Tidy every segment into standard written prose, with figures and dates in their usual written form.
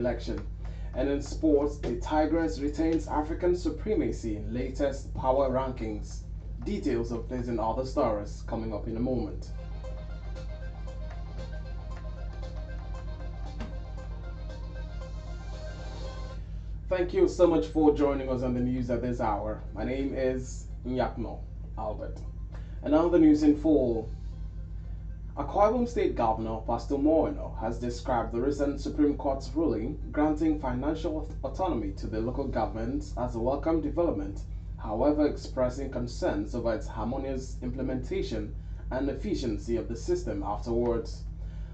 election. And in sports, the Tigers retains African supremacy in latest power rankings. Details of this and other stories coming up in a moment. Thank you so much for joining us on the news at this hour. My name is NYAKNNO, Albert. And now the news in full. Akwa Ibom State Governor Pastor Moeno has described the recent Supreme Court's ruling granting financial autonomy to the local governments as a welcome development, however expressing concerns over its harmonious implementation and efficiency of the system afterwards.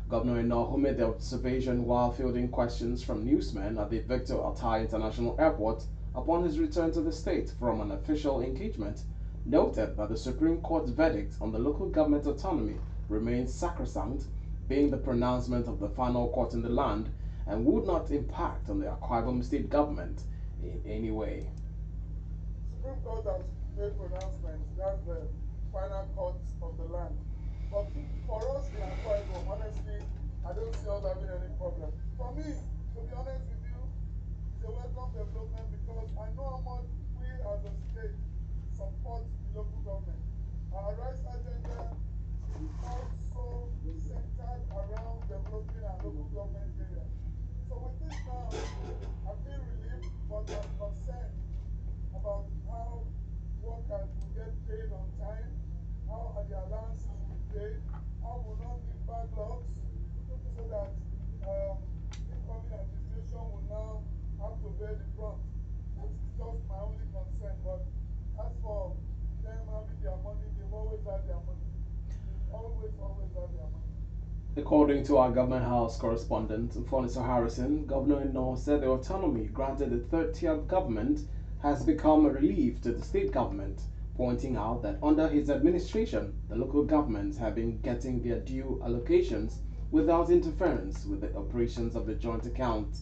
Governor Eno, who made the observation while fielding questions from newsmen at the Victor Atai International Airport upon his return to the state from an official engagement, noted that the Supreme Court's verdict on the local government autonomy remains sacrosanct, being the pronouncement of the final court in the land, and would not impact on the Akwa Ibom State government in any way. Supreme Court has made pronouncements. That's the final court of the land. But for us in Akwa Ibom, honestly, I don't see us having any problem. For me, to be honest with you, it's a welcome development because I know how much we as a state support the local government. Our rights agenda is also centered around developing our local government area. So with this now, I feel relieved, but I'm concerned about how workers will get paid on time, how are the allowances will be paid, how will not leave backlogs, so that incoming administration will now have to bear the brunt. That is just my only concern. But as for them having their money, they've always had their money. Always had their money. According to our Government House correspondent, Fonisa Harrison, Governor Eno said the autonomy granted the third-tier government has become a relief to the state government, pointing out that under his administration, the local governments have been getting their due allocations without interference with the operations of the joint account.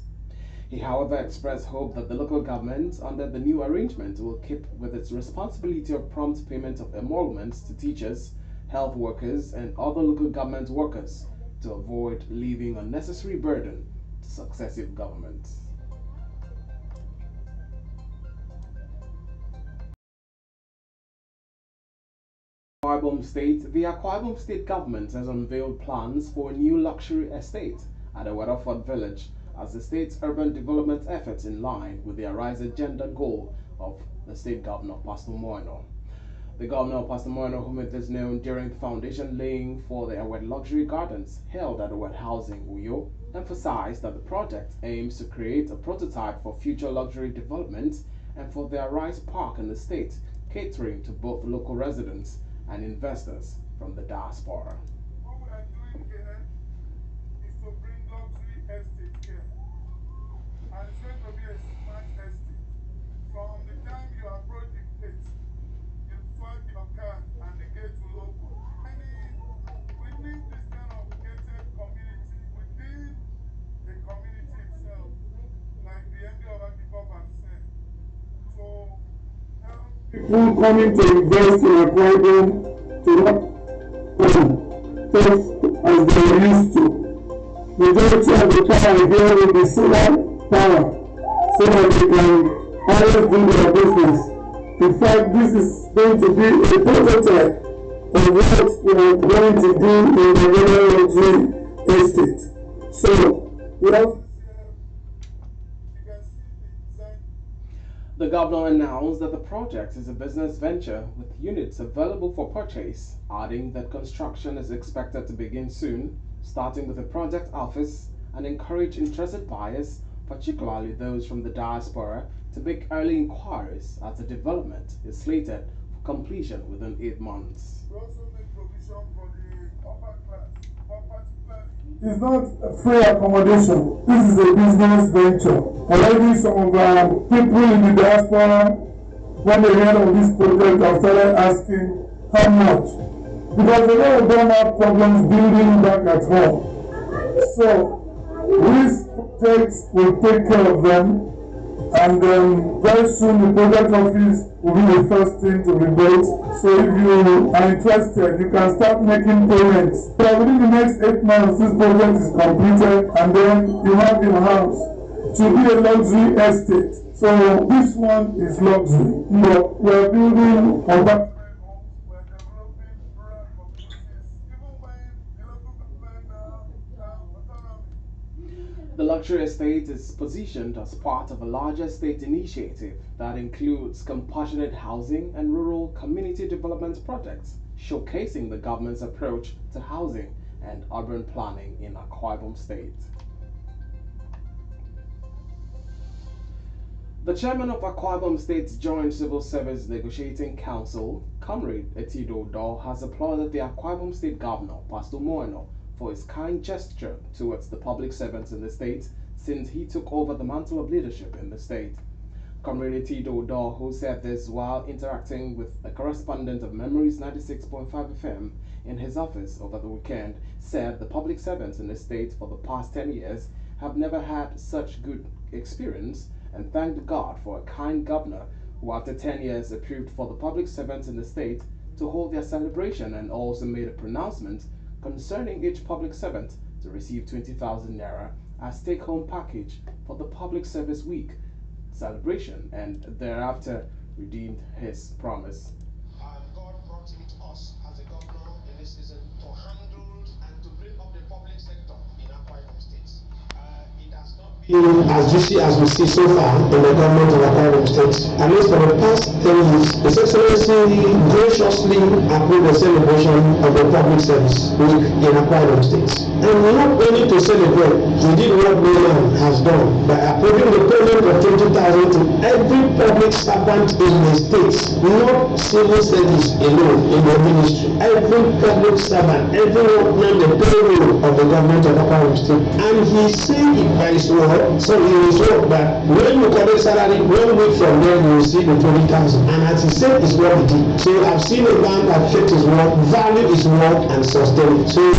He, however, expressed hope that the local government, under the new arrangement, will keep with its responsibility of prompt payment of emoluments to teachers, health workers, and other local government workers to avoid leaving unnecessary burden to successive governments. Akwa Ibom State, the Akwa Ibom State government has unveiled plans for a new luxury estate at the Waterford village as the state's urban development efforts in line with the Arise agenda goal of the state governor, Pastor Moeno. The governor, Pastor Moeno, who made this known during the foundation laying for the Awed Luxury Gardens held at Awed Housing, Uyo, emphasized that the project aims to create a prototype for future luxury development and for the Arise Park in the state, catering to both local residents and investors from the diaspora. What we are doing here is to bring luxury estate here. And it's going to be a smart estate. From the time you approach the gate, you swipe your card and the gate will open. We need this kind of gated community within the community itself, like the MD of Agriculture has said. So people coming to invest in Akwa Ibom to not take as they used to. Majority of the time here will be solar power so that they can always do their business. In fact, this is going to be a prototype of what we are going to do in the rural luxury estate. So, we have The governor announced that the project is a business venture with units available for purchase, adding that construction is expected to begin soon, starting with the project office, and encourage interested buyers, particularly those from the diaspora, to make early inquiries as the development is slated for completion within 8 months. We also make provision for the upper class, it's not a free accommodation. This is a business venture. Already some of our people in the diaspora, when they heard of this project, have started asking how much. Because a lot of them have problems building back at home. So this project will take care of them. And very soon the project office will be the first thing to be built. So if you are interested, you can start making payments. So within the next 8 months, this project is completed, and then you have your house. to be a luxury estate. So this one is luxury. We're building apartment homes, we're developing rural communities, even when the local government autonomy. The luxury estate is positioned as part of a larger state initiative that includes compassionate housing and rural community development projects, showcasing the government's approach to housing and urban planning in Akwa Ibom State. The chairman of Akwa Ibom State's Joint Civil Service Negotiating Council, Comrade Etido Daw, has applauded the Akwa Ibom State Governor, Pastor Moeno, for his kind gesture towards the public servants in the state since he took over the mantle of leadership in the state. Comrade Etido Daw, who said this while interacting with a correspondent of Memories 96.5 FM in his office over the weekend, said the public servants in the state for the past 10 years have never had such good experience and thanked God for a kind governor who after 10 years approved for the public servants in the state to hold their celebration and also made a pronouncement concerning each public servant to receive 20,000 naira as take-home package for the public service week celebration and thereafter redeemed his promise. God brought him to us as a governor in this season to handle and to bring up the public sector in Akwa Ibom State. It has not been as juicy as we see so far in the government of Akwa Ibom State. At least for the past 10 years, His Excellency graciously approved the celebration of the public service week in Akwa Ibom State. And not only to celebrate, he did what no man has done by approving the payment of 20,000 to every public servant in the state, not civil service alone in the ministry. Every public servant, everyone on the payroll of the government of Akwa Ibom State. And he said it by his word, so in his word that when you collect salary, 1 week from there you will see the 20,000. And as he said, is what he did. So I've seen a man that kept his word, value his word, and sustain it. So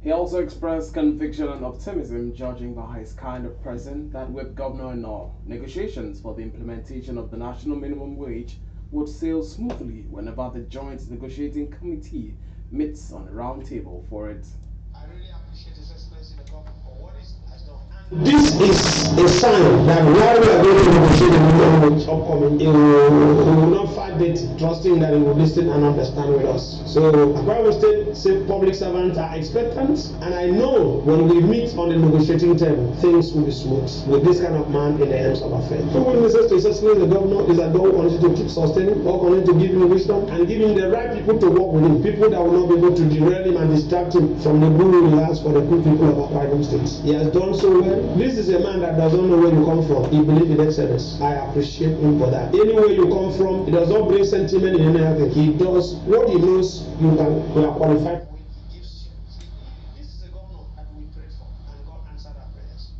he also expressed conviction and optimism, judging by his kind of present, that with Governor Eno, negotiations for the implementation of the national minimum wage would sail smoothly whenever the Joint Negotiating Committee meets on a round table for it. I really appreciate His Excellency the governor for what he has done. This is a sign that while we are going to negotiate the minimum wage upcoming, he will not fight it, trusting that he will listen and understand with us. So Akwa Ibom State say public servants are expectant, and I know when we meet on the negotiating table, things will be smooth with this kind of man in the hands of affairs. So what he says to His Excellency the governor is that God wants to keep sustaining, God wants to give him wisdom and give him the right people to work with him, people that will not be able to derail him and distract him from the guru he has for the good people of Akwa Ibom State. He has done so well. This is a man that doesn't know where you come from. He believes in excellence. I appreciate him for that. Anywhere you come from, he does not bring sentiment in anything. He does what he knows you are qualified for. He gives you. This is a governor that we prayed for, and God answered our prayers.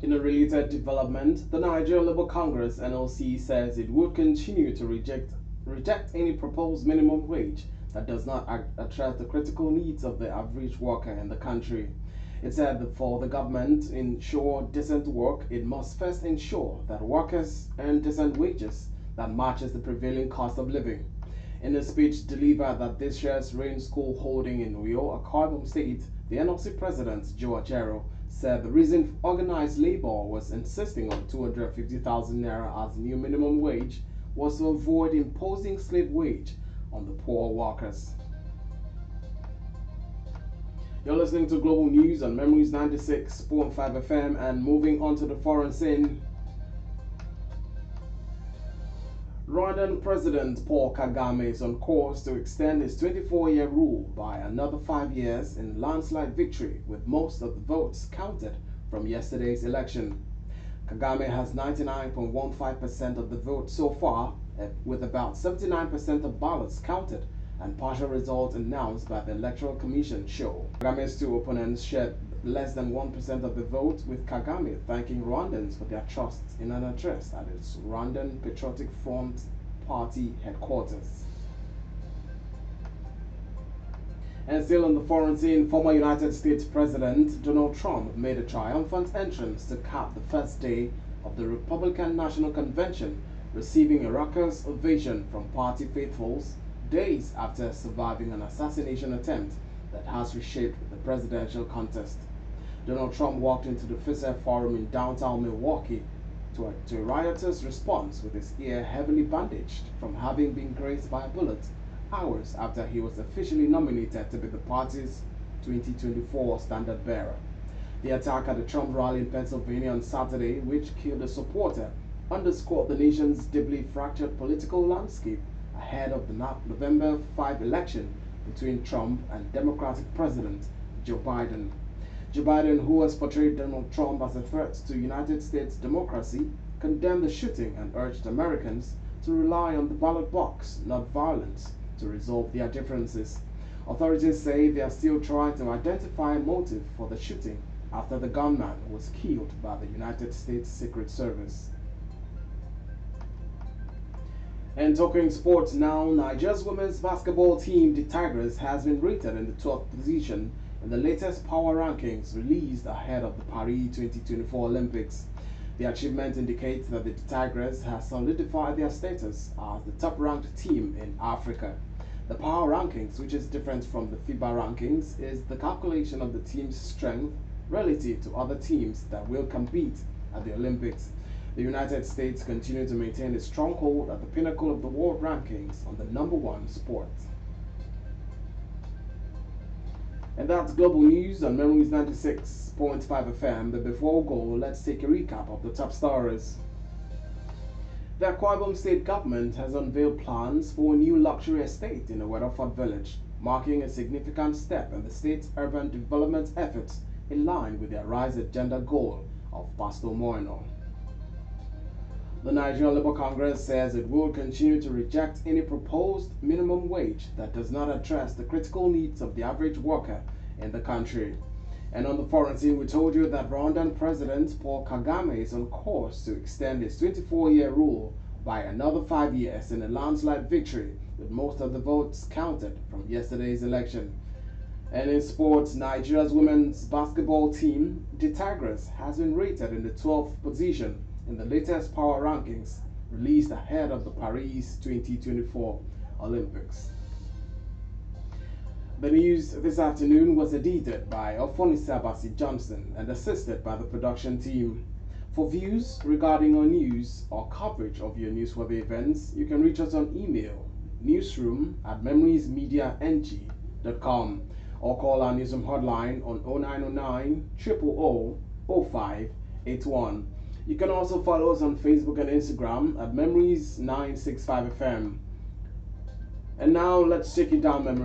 In a related development, the Nigeria Labour Congress (NLC) says it would continue to reject any proposed minimum wage that does not address the critical needs of the average worker in the country. It said that for the government to ensure decent work, it must first ensure that workers earn decent wages that matches the prevailing cost of living. In a speech delivered at this year's Rain School holding in Uyo, Akwa Ibom State, the NLC president, Joe Ajero, said the reason organized labor was insisting on 250,000 naira as new minimum wage was to avoid imposing slave wage on the poor workers. You're listening to Global News on Memories 96.5 FM, and moving on to the foreign scene. Rwandan President Paul Kagame is on course to extend his 24-year rule by another 5 years in landslide victory, with most of the votes counted from yesterday's election. Kagame has 99.15% of the vote so far, with about 79% of ballots counted and partial results announced by the Electoral Commission show. Kagame's two opponents shared less than 1% of the vote, with Kagame thanking Rwandans for their trust in an address at its Rwandan Patriotic Front Party headquarters. And still on the foreign scene, former United States President Donald Trump made a triumphant entrance to cap the first day of the Republican National Convention, receiving a raucous ovation from party faithfuls days after surviving an assassination attempt that has reshaped the presidential contest. Donald Trump walked into the FISA forum in downtown Milwaukee to a riotous response with his ear heavily bandaged from having been grazed by a bullet hours after he was officially nominated to be the party's 2024 standard bearer. The attack at the Trump rally in Pennsylvania on Saturday, which killed a supporter, underscored the nation's deeply fractured political landscape ahead of the November 5 election between Trump and Democratic President Joe Biden. Joe Biden, who has portrayed Donald Trump as a threat to United States democracy, condemned the shooting and urged Americans to rely on the ballot box, not violence, to resolve their differences. Authorities say they are still trying to identify a motive for the shooting after the gunman was killed by the United States Secret Service. And talking sports now, Nigeria's women's basketball team, the Tigers, has been rated in the 12th position in the latest power rankings released ahead of the Paris 2024 Olympics. The achievement indicates that the Tigers has solidified their status as the top-ranked team in Africa. The power rankings, which is different from the FIBA rankings, is the calculation of the team's strength relative to other teams that will compete at the Olympics. The United States continue to maintain its stronghold at the pinnacle of the world rankings on the #1 sport. And that's global news on Memories 96.5 FM. But before we go, let's take a recap of the top stories. The Akwa Ibom State government has unveiled plans for a new luxury estate in the Weatherford village, marking a significant step in the state's urban development efforts in line with their Rise Agenda goal of Pastor Moino. The Nigerian Labour Congress says it will continue to reject any proposed minimum wage that does not address the critical needs of the average worker in the country. And on the foreign scene, we told you that Rwandan President Paul Kagame is on course to extend his 24-year rule by another 5 years in a landslide victory, with most of the votes counted from yesterday's election. And in sports, Nigeria's women's basketball team, the Tigers, has been rated in the 12th position in the latest power rankings released ahead of the Paris 2024 Olympics. The news this afternoon was edited by Ofonisa Basi Johnson and assisted by the production team. For views regarding our news or coverage of your newsworthy events, you can reach us on email newsroom@memoriesmediang.com or call our Newsroom hotline on 0909 000 0581. You can also follow us on Facebook and Instagram at Memories965FM. And now let's take you down memory